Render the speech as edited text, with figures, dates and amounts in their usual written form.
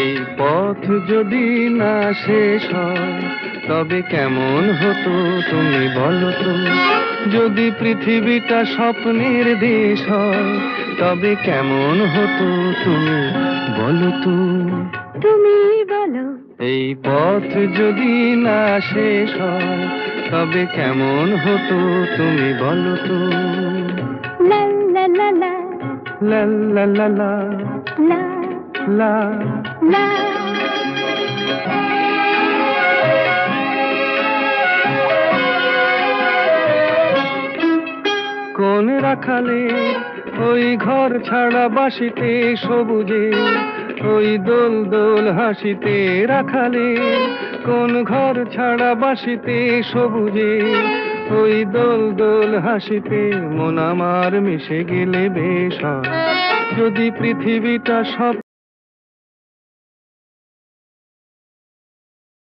এই পথ যদি না শেষ হয় তবে কেমন হতো তুমি বলো তো। যদি পৃথিবীটা স্বপ্নের দেশ হয় তবে কেমন হতো তুমি বলো তো। তুমি বলো। এই পথ যদি না শেষ হয় তবে কেমন হতো তুমি বলো তো। লা লা লা লা লা লা লা লা লা লা। লা। কোন রাখালে ওই ঘর ছাড়া বাসিতে সবুজে, ওই দোল দোল হাসিতে রাখালে কোন ঘর ছাড়া বাসিতে সবুজে, ওই দোল দোল হাসিতে মন আমার মিশে গেলে বেশ হয়। যদি পৃথিবীটা সব